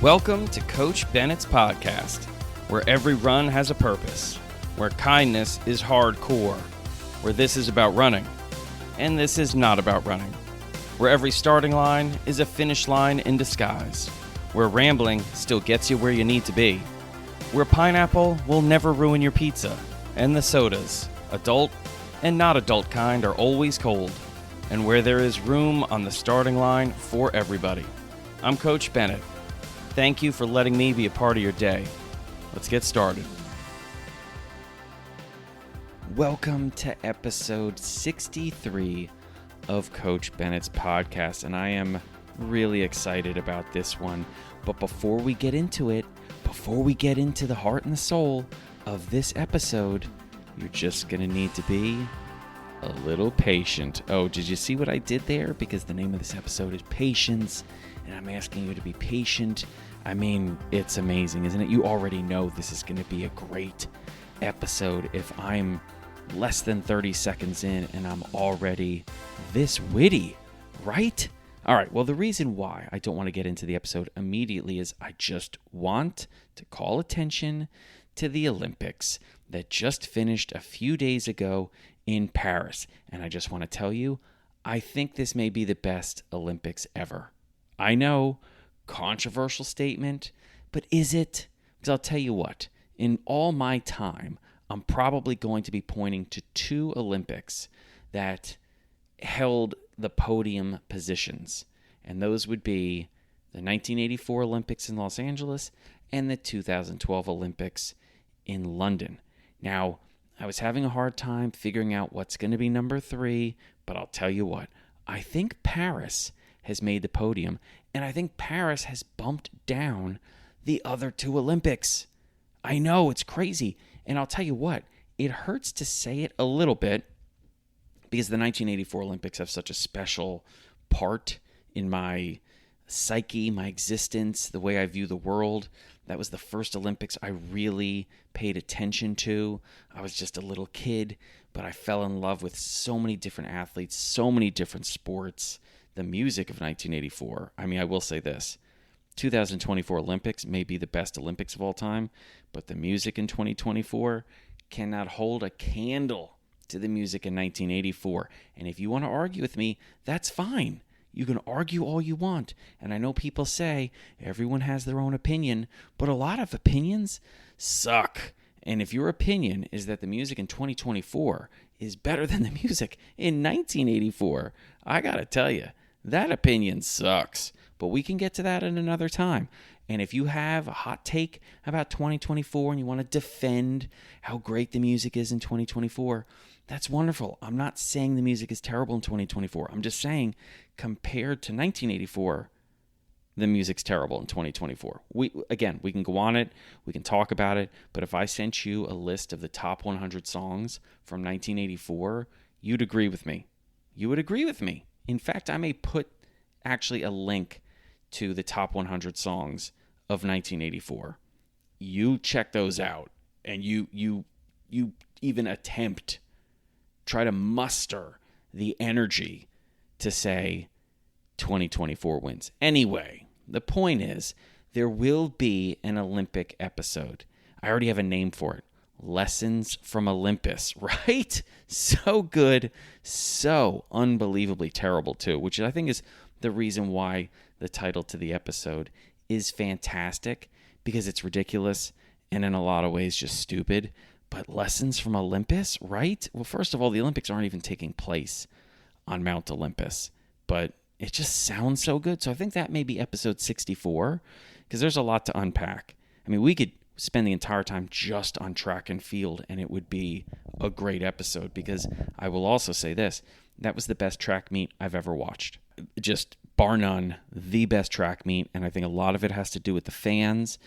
Welcome to Coach Bennett's podcast, where every run has a purpose, where kindness is hardcore, where this is about running, and this is not about running, where every starting line is a finish line in disguise, where rambling still gets you where you need to be, where pineapple will never ruin your pizza, and the sodas, adult and not adult kind, are always cold, and where there is room on the starting line for everybody. I'm Coach Bennett. Thank you for letting me be a part of your day. Let's get started. Welcome to episode 63 of Coach Bennett's podcast, and I am really excited about this one. But before we get into it, before we get into the heart and the soul of this episode, you're just going to need to be a little patient. Oh, did you see what I did there? Because the name of this episode is Patience, and I'm asking you to be patient. I mean, it's amazing, isn't it? You already know this is going to be a great episode if I'm less than 30 seconds in and I'm already this witty, right? All right, well, the reason why I don't want to get into the episode immediately is I just want to call attention to the Olympics that just finished a few days ago in Paris. And I just want to tell you, I think this may be the best Olympics ever. I know, controversial statement, but is it? Because I'll tell you what, in all my time, I'm probably going to be pointing to two Olympics that held the podium positions. And those would be the 1984 Olympics in Los Angeles and the 2012 Olympics in London. Now, I was having a hard time figuring out what's going to be number 3, but I'll tell you what, I think Paris has made the podium, and I think Paris has bumped down the other two Olympics. I know, it's crazy, and I'll tell you what, it hurts to say it a little bit because the 1984 Olympics have such a special part in my psyche, my existence, the way I view the world. That was the first Olympics I really paid attention to. I was just a little kid, but I fell in love with so many different athletes, so many different sports. The music of 1984, I mean, I will say this, 2024 Olympics may be the best Olympics of all time, but the music in 2024 cannot hold a candle to the music in 1984. And if you want to argue with me, that's fine. You can argue all you want. And I know people say everyone has their own opinion, but a lot of opinions suck. And if your opinion is that the music in 2024 is better than the music in 1984, I got to tell you, that opinion sucks. But we can get to that at another time. And if you have a hot take about 2024 and you want to defend how great the music is in 2024, that's wonderful. I'm not saying the music is terrible in 2024. I'm just saying compared to 1984, the music's terrible in 2024. We can go on it, we can talk about it, but if I sent you a list of the top 100 songs from 1984, you'd agree with me. You would agree with me. In fact, I may put actually a link to the top 100 songs of 1984. You check those out, and you even try to muster the energy to say 2024 wins. Anyway, the point is, there will be an Olympic episode. I already have a name for it. Lessons from Olympus, right? So good, so unbelievably terrible too, which I think is the reason why the title to the episode is fantastic, because it's ridiculous and in a lot of ways just stupid. But lessons from Olympus, right? Well, first of all, the Olympics aren't even taking place on Mount Olympus, but it just sounds so good. So I think that may be episode 64, because there's a lot to unpack. I mean, we could spend the entire time just on track and field, and it would be a great episode, because I will also say this, that was the best track meet I've ever watched. Just bar none, the best track meet, and I think a lot of it has to do with the fans,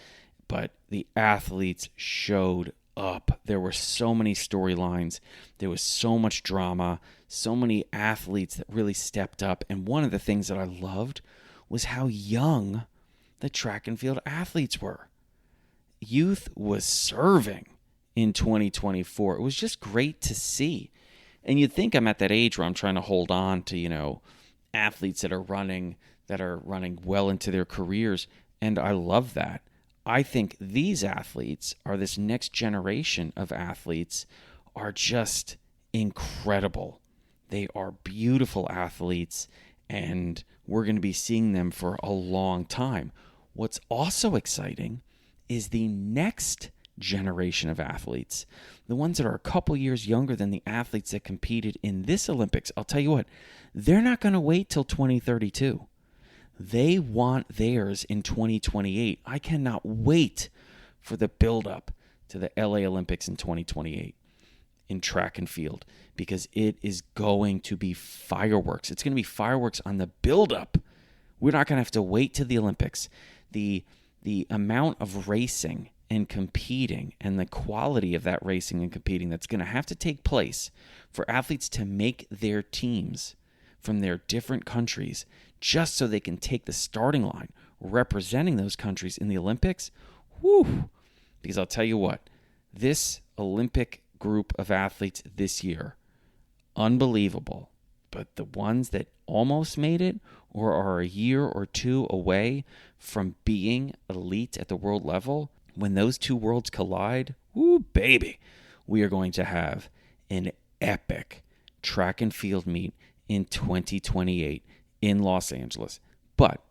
but the athletes showed up. There were so many storylines. There was so much drama, so many athletes that really stepped up. And one of the things that I loved was how young the track and field athletes were. Youth was serving in 2024. It was just great to see. And you'd think I'm at that age where I'm trying to hold on to, athletes that are running well into their careers. And I love that. I think these athletes are this next generation of athletes are just incredible. They are beautiful athletes, and we're going to be seeing them for a long time. What's also exciting is the next generation of athletes, the ones that are a couple years younger than the athletes that competed in this Olympics. I'll tell you what, they're not going to wait till 2032. They want theirs in 2028. I cannot wait for the build-up to the LA Olympics in 2028 in track and field, because it is going to be fireworks. It's going to be fireworks on the build-up. We're not going to have to wait to the Olympics. The amount of racing and competing and the quality of that racing and competing that's going to have to take place for athletes to make their teams from their different countries just so they can take the starting line representing those countries in the Olympics. Whew. Because I'll tell you what, this Olympic group of athletes this year, unbelievable. But the ones that almost made it or are a year or two away from being elite at the world level, when those two worlds collide, whoo, baby, we are going to have an epic track and field meet in 2028 in Los Angeles. But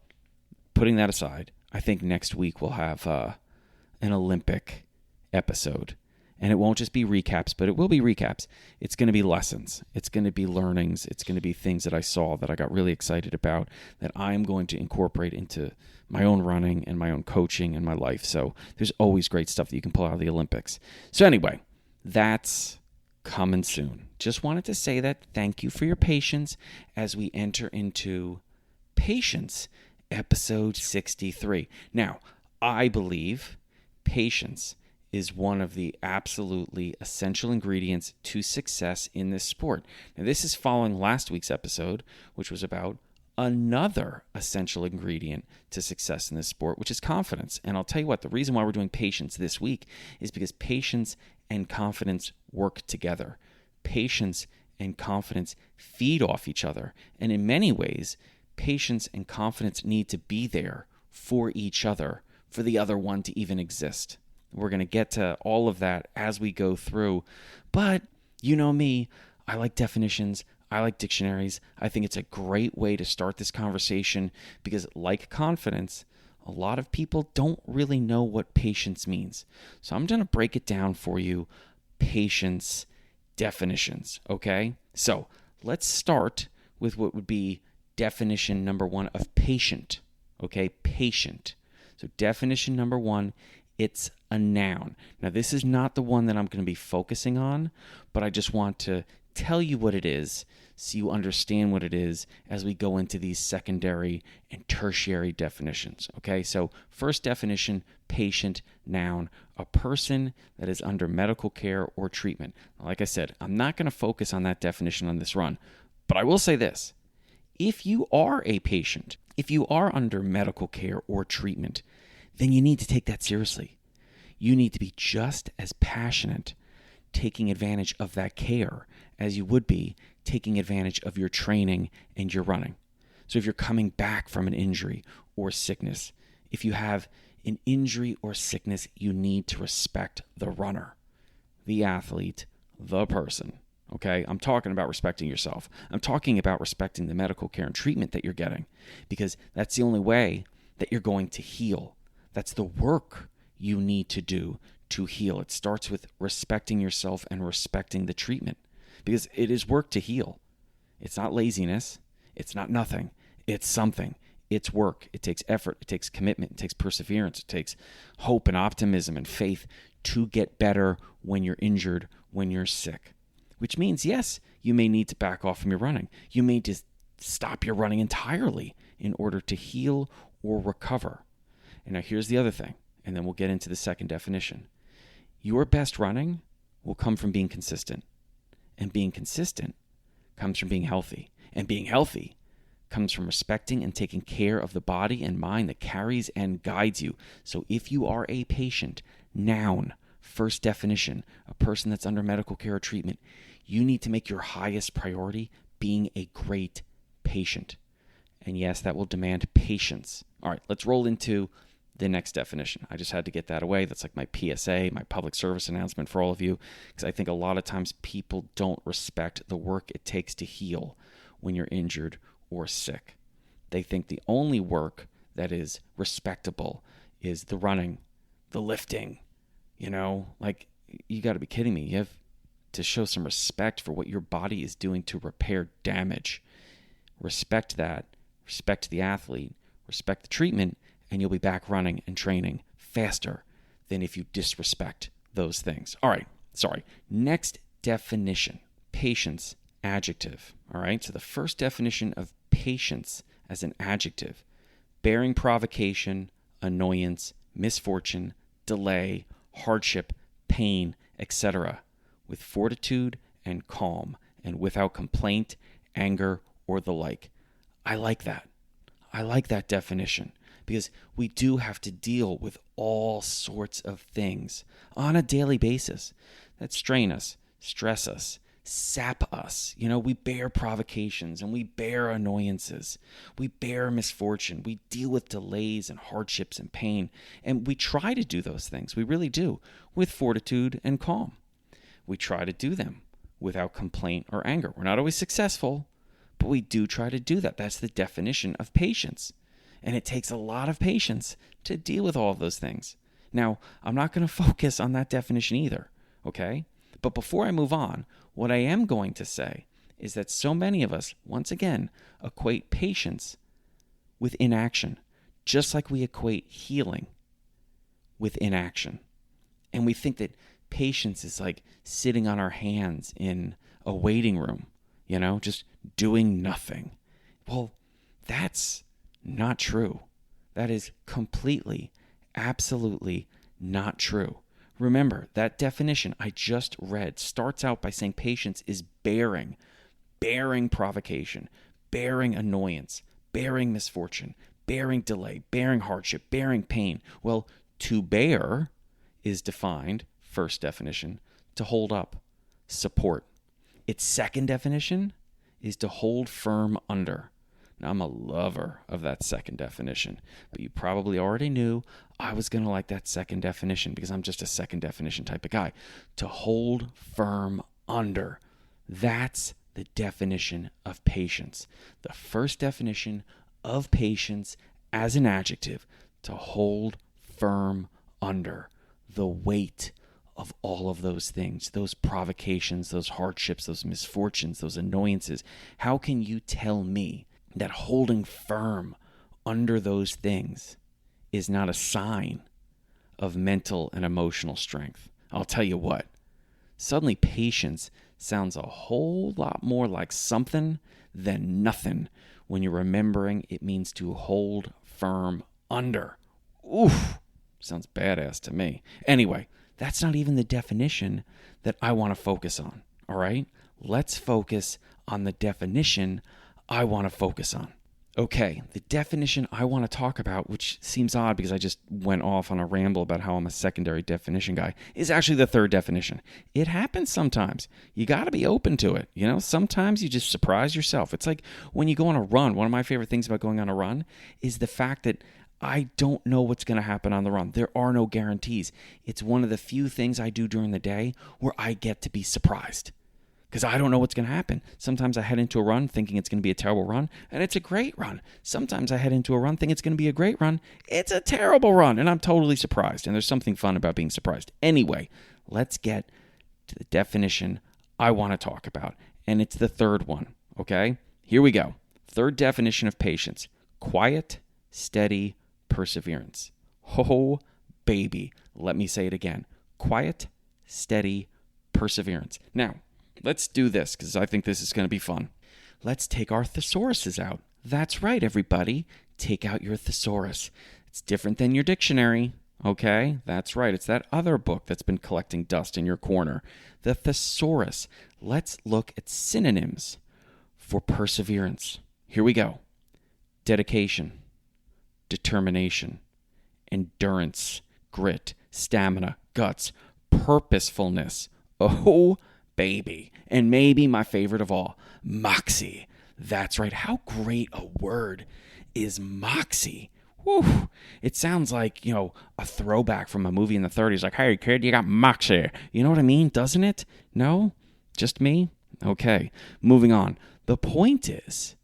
putting that aside, I think next week we'll have an Olympic episode. And it won't just be recaps, but it will be recaps. It's going to be lessons. It's going to be learnings. It's going to be things that I saw that I got really excited about that I'm going to incorporate into my own running and my own coaching and my life. So there's always great stuff that you can pull out of the Olympics. So anyway, that's coming soon. Just wanted to say that. Thank you for your patience as we enter into Patience, episode 63. Now, I believe patience is one of the absolutely essential ingredients to success in this sport. Now, this is following last week's episode, which was about another essential ingredient to success in this sport, which is confidence. And I'll tell you what, the reason why we're doing patience this week is because patience and confidence work together. Patience and confidence feed off each other. And in many ways, patience and confidence need to be there for each other, for the other one to even exist. We're going to get to all of that as we go through. But you know me, I like definitions. I like dictionaries. I think it's a great way to start this conversation because, like confidence, a lot of people don't really know what patience means. So I'm going to break it down for you, patience definitions, okay? So let's start with what would be definition number one of patient, okay? Patient. So definition number one, it's a noun. Now, this is not the one that I'm going to be focusing on, but I just want to tell you what it is so you understand what it is as we go into these secondary and tertiary definitions. Okay, so first definition, patient, noun, a person that is under medical care or treatment. Like I said, I'm not going to focus on that definition on this run, but I will say this. If you are a patient, if you are under medical care or treatment, then you need to take that seriously. You need to be just as passionate taking advantage of that care as you would be taking advantage of your training and your running. So if you're coming back from an injury or sickness, if you have an injury or sickness, you need to respect the runner, the athlete, the person. Okay, I'm talking about respecting yourself. I'm talking about respecting the medical care and treatment that you're getting, because that's the only way that you're going to heal. That's the work you need to do to heal. It starts with respecting yourself and respecting the treatment, because it is work to heal. It's not laziness. It's not nothing. It's something. It's work. It takes effort. It takes commitment. It takes perseverance. It takes hope and optimism and faith to get better when you're injured, when you're sick. Which means, yes, you may need to back off from your running. You may just stop your running entirely in order to heal or recover. And now here's the other thing, and then we'll get into the second definition. Your best running will come from being consistent. And being consistent comes from being healthy. And being healthy comes from respecting and taking care of the body and mind that carries and guides you. So if you are a patient, noun, first definition, a person that's under medical care or treatment, you need to make your highest priority being a great patient. And yes, that will demand patience. All right, let's roll into the next definition. I just had to get that away. That's like my PSA, my public service announcement for all of you, because I think a lot of times people don't respect the work it takes to heal when you're injured or sick. They think the only work that is respectable is the running, the lifting, like you got to be kidding me. You have to show some respect for what your body is doing to repair damage. Respect that, respect the athlete, respect the treatment, and you'll be back running and training faster than if you disrespect those things. All right, sorry. Next definition, patience, adjective. All right, so the first definition of patience as an adjective, bearing provocation, annoyance, misfortune, delay, hardship, pain, etc., with fortitude and calm, and without complaint, anger, or the like. I like that. I like that definition because we do have to deal with all sorts of things on a daily basis that strain us, stress us, sap us. We bear provocations and we bear annoyances. We bear misfortune. We deal with delays and hardships and pain. And we try to do those things. We really do, with fortitude and calm. We try to do them without complaint or anger. We're not always successful, but we do try to do that. That's the definition of patience. And it takes a lot of patience to deal with all of those things. Now, I'm not going to focus on that definition either, okay? But before I move on, what I am going to say is that so many of us, once again, equate patience with inaction, just like we equate healing with inaction. And we think that patience is like sitting on our hands in a waiting room, just doing nothing. Well, that's not true. That is completely, absolutely not true. Remember, that definition I just read starts out by saying patience is bearing provocation, bearing annoyance, bearing misfortune, bearing delay, bearing hardship, bearing pain. Well, to bear is defined, first definition, to hold up, support. Its second definition is to hold firm under. Now, I'm a lover of that second definition, but you probably already knew I was going to like that second definition because I'm just a second definition type of guy. To hold firm under. That's the definition of patience. The first definition of patience as an adjective, to hold firm under the weight of all of those things, those provocations, those hardships, those misfortunes, those annoyances. How can you tell me that holding firm under those things is not a sign of mental and emotional strength? I'll tell you what, suddenly patience sounds a whole lot more like something than nothing when you're remembering it means to hold firm under. Oof, sounds badass to me. Anyway, that's not even the definition that I want to focus on, all right? Let's focus on the definition I want to focus on. Okay, the definition I want to talk about, which seems odd because I just went off on a ramble about how I'm a secondary definition guy, is actually the third definition. It happens sometimes. You got to be open to it. Sometimes you just surprise yourself. It's like when you go on a run. One of my favorite things about going on a run is the fact that I don't know what's going to happen on the run. There are no guarantees. It's one of the few things I do during the day where I get to be surprised because I don't know what's going to happen. Sometimes I head into a run thinking it's going to be a terrible run, and it's a great run. Sometimes I head into a run thinking it's going to be a great run. It's a terrible run, and I'm totally surprised, and there's something fun about being surprised. Anyway, let's get to the definition I want to talk about, and it's the third one, okay? Here we go. Third definition of patience: quiet, steady, perseverance. Oh, baby. Let me say it again. Quiet, steady, perseverance. Now, let's do this because I think this is going to be fun. Let's take our thesauruses out. That's right, everybody. Take out your thesaurus. It's different than your dictionary, okay? That's right. It's that other book that's been collecting dust in your corner. The thesaurus. Let's look at synonyms for perseverance. Here we go. Dedication, determination, endurance, grit, stamina, guts, purposefulness. Oh, baby. And maybe my favorite of all, moxie. That's right. How great a word is moxie? Whew, it sounds like, a throwback from a movie in the 30s. Like, hey, kid, you got moxie. You know what I mean? Doesn't it? No? Just me? Okay, moving on. The point is,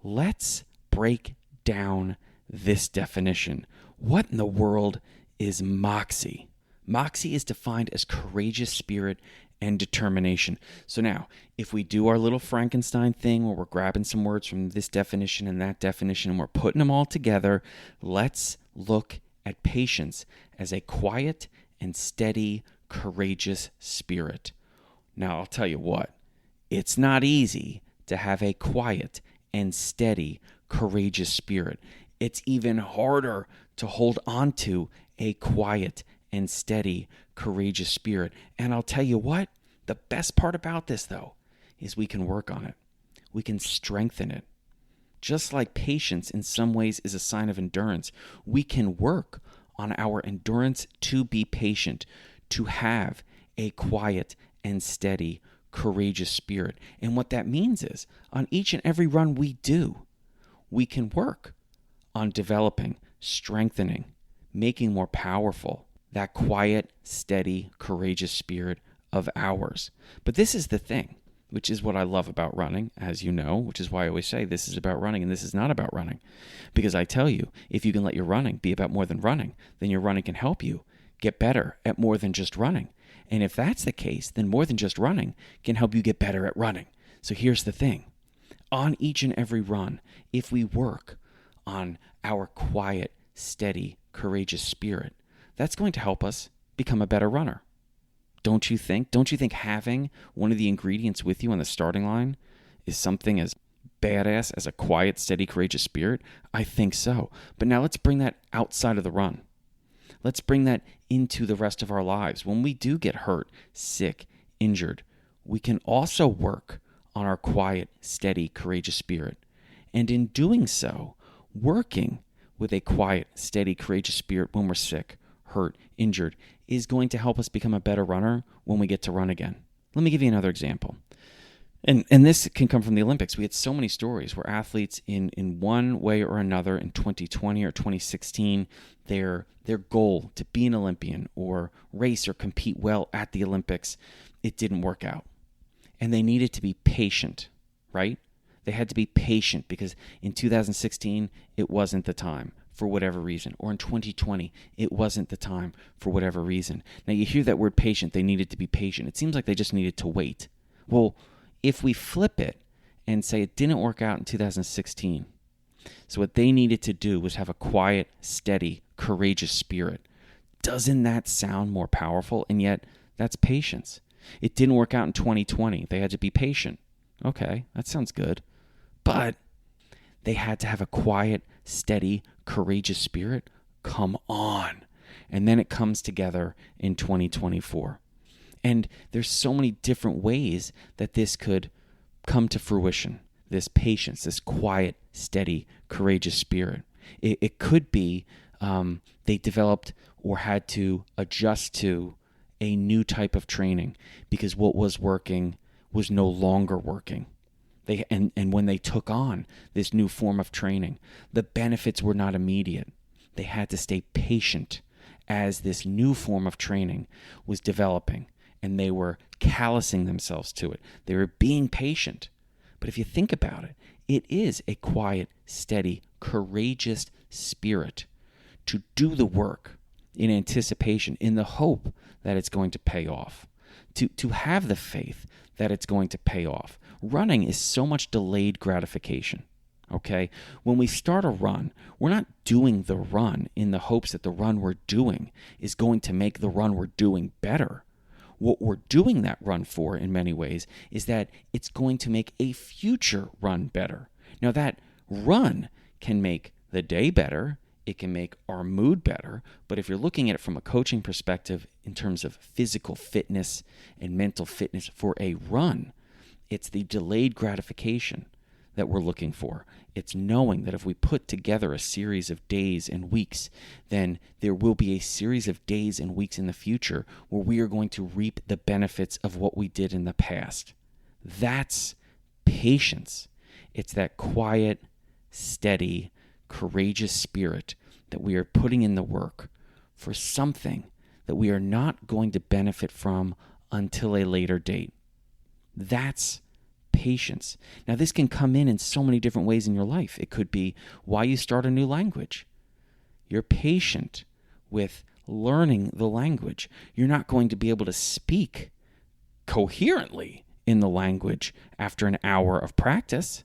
let's break down this definition. What in the world is moxie? Moxie is defined as courageous spirit and determination. So now, if we do our little Frankenstein thing where we're grabbing some words from this definition and that definition and we're putting them all together, let's look at patience as a quiet and steady, courageous spirit. Now, I'll tell you what, it's not easy to have a quiet and steady, courageous spirit. It's even harder to hold on to a quiet and steady, courageous spirit. And I'll tell you what, the best part about this, though, is we can work on it. We can strengthen it. Just like patience in some ways is a sign of endurance, we can work on our endurance to be patient, to have a quiet and steady, courageous spirit. And what that means is, on each and every run we do, we can work on developing, strengthening, making more powerful that quiet, steady, courageous spirit of ours. But this is the thing, which is what I love about running, as you know, which is why I always say this is about running and this is not about running. Because I tell you, if you can let your running be about more than running, then your running can help you get better at more than just running. And if that's the case, then more than just running can help you get better at running. So here's the thing. On each and every run, if we work on our quiet, steady, courageous spirit, that's going to help us become a better runner. Don't you think? Don't you think having one of the ingredients with you on the starting line is something as badass as a quiet, steady, courageous spirit? I think so. But now let's bring that outside of the run. Let's bring that into the rest of our lives. When we do get hurt, sick, injured, we can also work on our quiet, steady, courageous spirit. And in doing so, working with a quiet, steady, courageous spirit when we're sick, hurt, injured, is going to help us become a better runner when we get to run again. Let me give you another example. And this can come from the Olympics. We had so many stories where athletes in one way or another in 2020 or 2016, their goal to be an Olympian or race or compete well at the Olympics, it didn't work out. And they needed to be patient, right? They had to be patient because in 2016, it wasn't the time for whatever reason. Or in 2020, it wasn't the time for whatever reason. Now, you hear that word patient, they needed to be patient. It seems like they just needed to wait. Well, if we flip it and say it didn't work out in 2016, so what they needed to do was have a quiet, steady, courageous spirit. Doesn't that sound more powerful? And yet, that's patience. It didn't work out in 2020. They had to be patient. Okay, that sounds good. But they had to have a quiet, steady, courageous spirit. Come on. And then it comes together in 2024. And there's so many different ways that this could come to fruition. This patience, this quiet, steady, courageous spirit. It could be they developed or had to adjust to a new type of training because what was working was no longer working. And when they took on this new form of training, the benefits were not immediate. They had to stay patient as this new form of training was developing, and they were callousing themselves to it. They were being patient. But if you think about it, it is a quiet, steady, courageous spirit to do the work in anticipation, in the hope that it's going to pay off, to have the faith that it's going to pay off. Running is so much delayed gratification, okay? When we start a run, we're not doing the run in the hopes that the run we're doing is going to make the run we're doing better. What we're doing that run for, in many ways, is that it's going to make a future run better. Now, that run can make the day better, it can make our mood better, but if you're looking at it from a coaching perspective in terms of physical fitness and mental fitness for a run, it's the delayed gratification that we're looking for. It's knowing that if we put together a series of days and weeks, then there will be a series of days and weeks in the future where we are going to reap the benefits of what we did in the past. That's patience. It's that quiet, steady, courageous spirit that we are putting in the work for something that we are not going to benefit from until a later date. That's patience. Now, this can come in so many different ways in your life. It could be why you start a new language. You're patient with learning the language. You're not going to be able to speak coherently in the language after an hour of practice.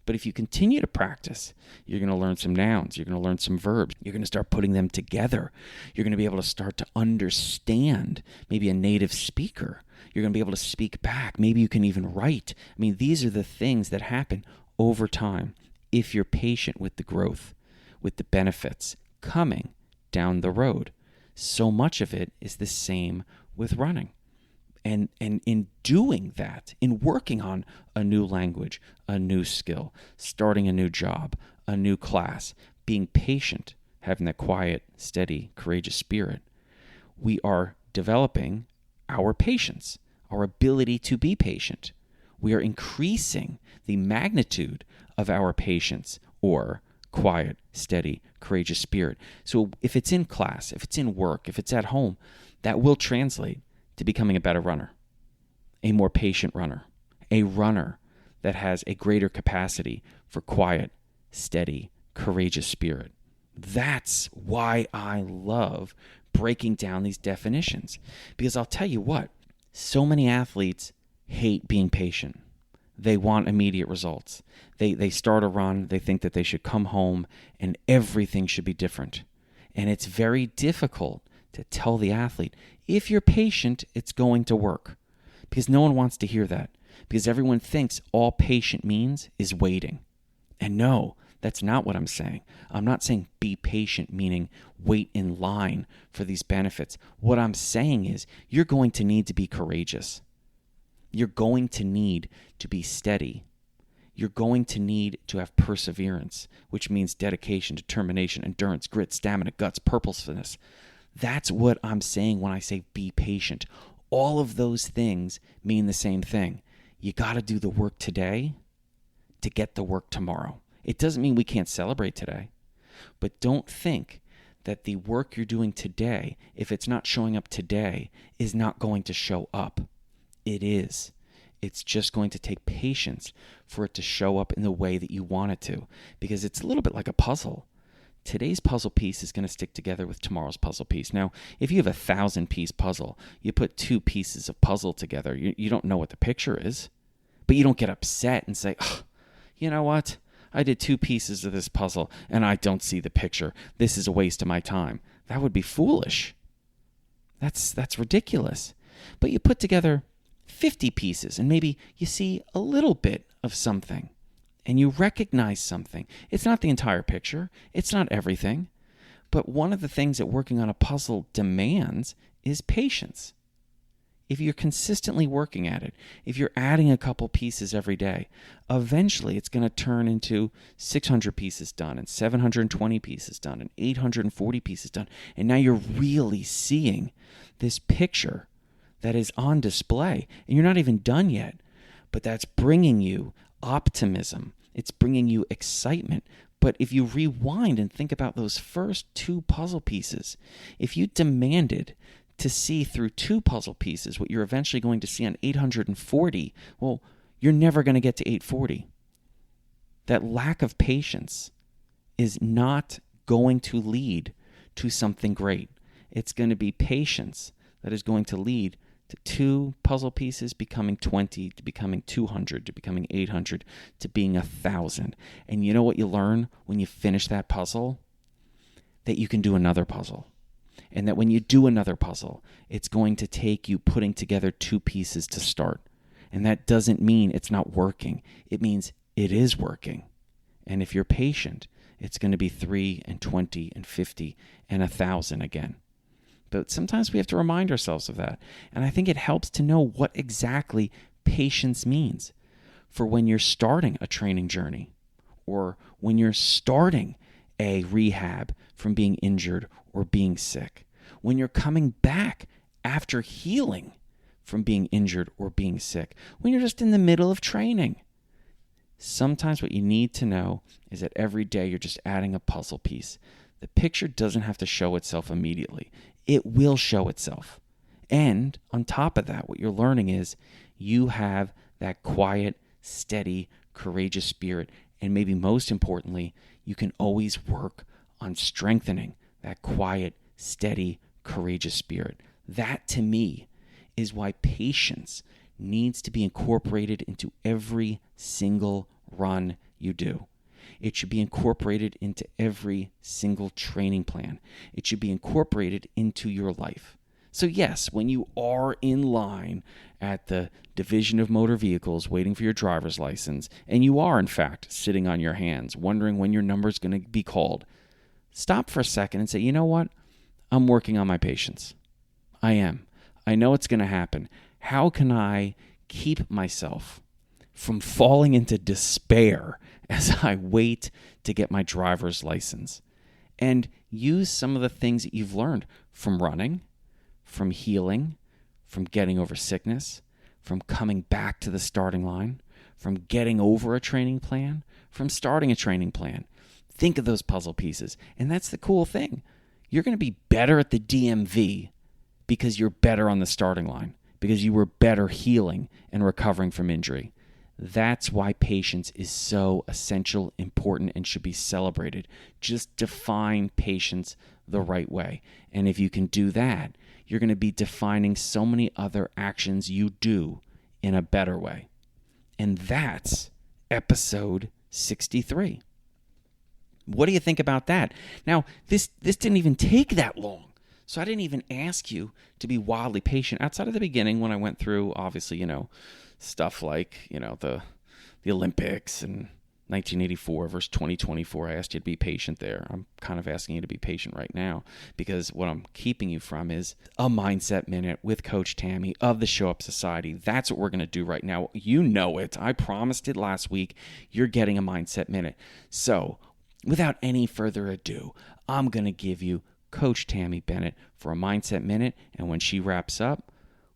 But if you continue to practice, you're going to learn some nouns, you're going to learn some verbs, you're going to start putting them together. You're going to be able to start to understand maybe a native speaker. You're going to be able to speak back. Maybe you can even write. I mean, these are the things that happen over time if you're patient with the growth, with the benefits coming down the road. So much of it is the same with running. And in doing that, in working on a new language, a new skill, starting a new job, a new class, being patient, having that quiet, steady, courageous spirit, we are developing our patience, our ability to be patient. We are increasing the magnitude of our patience or quiet, steady, courageous spirit. So if it's in class, if it's in work, if it's at home, that will translate to becoming a better runner, a more patient runner, a runner that has a greater capacity for quiet, steady, courageous spirit. That's why I love breaking down these definitions. Because I'll tell you what, so many athletes hate being patient. They want immediate results. They start a run, they think that they should come home and everything should be different. And it's very difficult to tell the athlete, if you're patient, it's going to work. Because no one wants to hear that. Because everyone thinks all patient means is waiting. And no, that's not what I'm saying. I'm not saying be patient, meaning wait in line for these benefits. What I'm saying is you're going to need to be courageous. You're going to need to be steady. You're going to need to have perseverance, which means dedication, determination, endurance, grit, stamina, guts, purposefulness. That's what I'm saying when I say be patient. All of those things mean the same thing. You got to do the work today to get the work tomorrow. It doesn't mean we can't celebrate today, but don't think that the work you're doing today, if it's not showing up today, is not going to show up. It is. It's just going to take patience for it to show up in the way that you want it to, because it's a little bit like a puzzle. Today's puzzle piece is going to stick together with tomorrow's puzzle piece. Now, if you have 1,000-piece puzzle, you put 2 pieces of puzzle together, you don't know what the picture is, but you don't get upset and say, oh, you know what? I did 2 pieces of this puzzle and I don't see the picture. This is a waste of my time. That would be foolish. That's ridiculous. But you put together 50 pieces and maybe you see a little bit of something. And you recognize something. It's not the entire picture. It's not everything. But one of the things that working on a puzzle demands is patience. If you're consistently working at it, if you're adding a couple pieces every day, eventually it's going to turn into 600 pieces done and 720 pieces done and 840 pieces done. And now you're really seeing this picture that is on display. And you're not even done yet, but that's bringing you optimism. It's bringing you excitement. But if you rewind and think about those first 2 puzzle pieces, if you demanded to see through 2 puzzle pieces what you're eventually going to see on 840, well, you're never going to get to 840. That lack of patience is not going to lead to something great. It's going to be patience that is going to lead to 2 puzzle pieces becoming 20, to becoming 200, to becoming 800, to being 1,000. And you know what you learn when you finish that puzzle? That you can do another puzzle. And that when you do another puzzle, it's going to take you putting together 2 pieces to start. And that doesn't mean it's not working. It means it is working. And if you're patient, it's going to be 3 and 20 and 50 and 1,000 again. But sometimes we have to remind ourselves of that. And I think it helps to know what exactly patience means for when you're starting a training journey or when you're starting a rehab from being injured or being sick, when you're coming back after healing from being injured or being sick, when you're just in the middle of training. Sometimes what you need to know is that every day you're just adding a puzzle piece the picture doesn't have to show itself immediately. It will show itself. And on top of that, what you're learning is you have that quiet, steady, courageous spirit. And maybe most importantly, you can always work on strengthening that quiet, steady, courageous spirit. That, to me, is why patience needs to be incorporated into every single run you do. It should be incorporated into every single training plan. It should be incorporated into your life. So yes, when you are in line at the Division of Motor Vehicles waiting for your driver's license, and you are in fact sitting on your hands wondering when your number is going to be called, stop for a second and say, you know what? I'm working on my patience. I am. I know it's going to happen. How can I keep myself from falling into despair as I wait to get my driver's license? And use some of the things that you've learned from running, from healing, from getting over sickness, from coming back to the starting line, from getting over a training plan, from starting a training plan. Think of those puzzle pieces. And that's the cool thing. You're going to be better at the DMV because you're better on the starting line, because you were better healing and recovering from injury. That's why patience is so essential, important, and should be celebrated. Just define patience the right way. And if you can do that, you're going to be defining so many other actions you do in a better way. And that's episode 63. What do you think about that? Now, this didn't even take that long. So I didn't even ask you to be wildly patient outside of the beginning when I went through, obviously, stuff like, the Olympics and 1984 versus 2024. I asked you to be patient there. I'm kind of asking you to be patient right now because what I'm keeping you from is a mindset minute with Coach Tammie of the Show Up Society. That's what we're going to do right now. You know it. I promised it last week. You're getting a mindset minute. So without any further ado, I'm going to give you Coach Tammie Bennett for a mindset minute. And when she wraps up,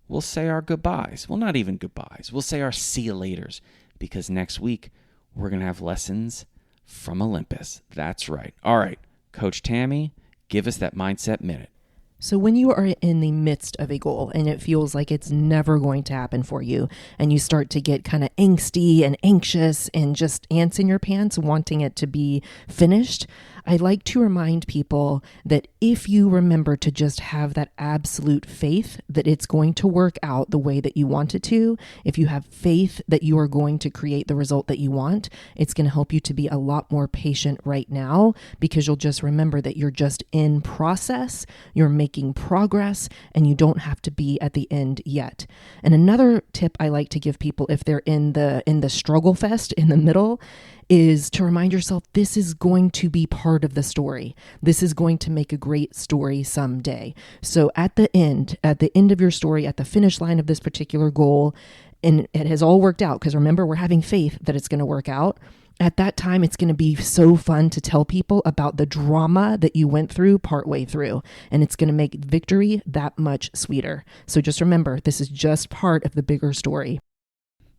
we'll say our goodbyes. Well, not even goodbyes. We'll say our see you laters because next week we're going to have lessons from Olympus. That's right. All right, Coach Tammie, give us that mindset minute. So when you are in the midst of a goal and it feels like it's never going to happen for you and you start to get kind of angsty and anxious and just ants in your pants wanting it to be finished, I like to remind people that if you remember to just have that absolute faith that it's going to work out the way that you want it to, if you have faith that you are going to create the result that you want, it's going to help you to be a lot more patient right now because you'll just remember that you're just in process, you're making progress, and you don't have to be at the end yet. And another tip I like to give people if they're in the struggle fest in the middle is to remind yourself this is going to be part of the story. This is going to make a great story someday. So at the end of your story, at the finish line of this particular goal, and it has all worked out, because remember, we're having faith that it's going to work out. At that time, it's going to be so fun to tell people about the drama that you went through partway through, and it's going to make victory that much sweeter. So just remember, this is just part of the bigger story.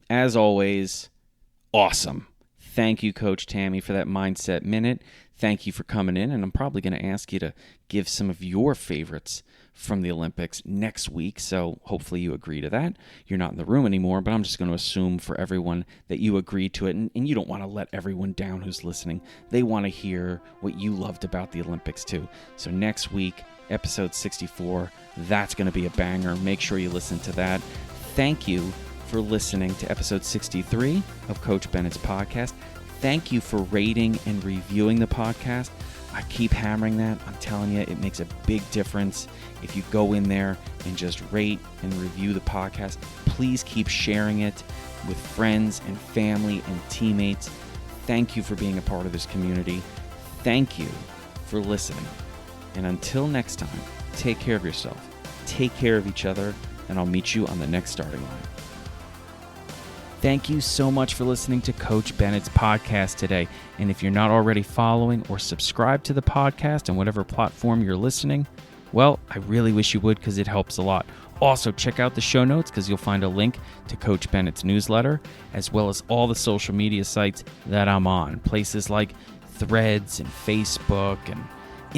As always, awesome. Thank you, Coach Tammie, for that mindset minute. Thank you for coming in, and I'm probably going to ask you to give some of your favorites from the Olympics next week, so hopefully you agree to that. You're not in the room anymore, but I'm just going to assume for everyone that you agreed to it, and you don't want to let everyone down who's listening. They want to hear what you loved about the Olympics too. So next week, episode 64, that's going to be a banger. Make sure you listen to that. Thank you for listening to episode 63 of Coach Bennett's podcast. Thank you for rating and reviewing the podcast. I keep hammering that. I'm telling you, it makes a big difference if you go in there and just rate and review the podcast. Please keep sharing it with friends and family and teammates. Thank you for being a part of this community. Thank you for listening. And until next time, take care of yourself, take care of each other, and I'll meet you on the next starting line. Thank you so much for listening to Coach Bennett's podcast today. And if you're not already following or subscribed to the podcast on whatever platform you're listening, well, I really wish you would because it helps a lot. Also, check out the show notes because you'll find a link to Coach Bennett's newsletter, as well as all the social media sites that I'm on. Places like Threads and Facebook and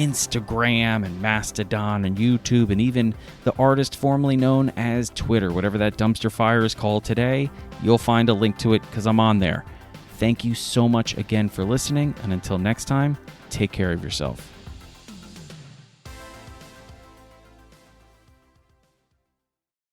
Instagram and Mastodon and YouTube and even the artist formerly known as Twitter, whatever that dumpster fire is called today. You'll find a link to it because I'm on there. Thank you so much again for listening, and until next time, take care of yourself.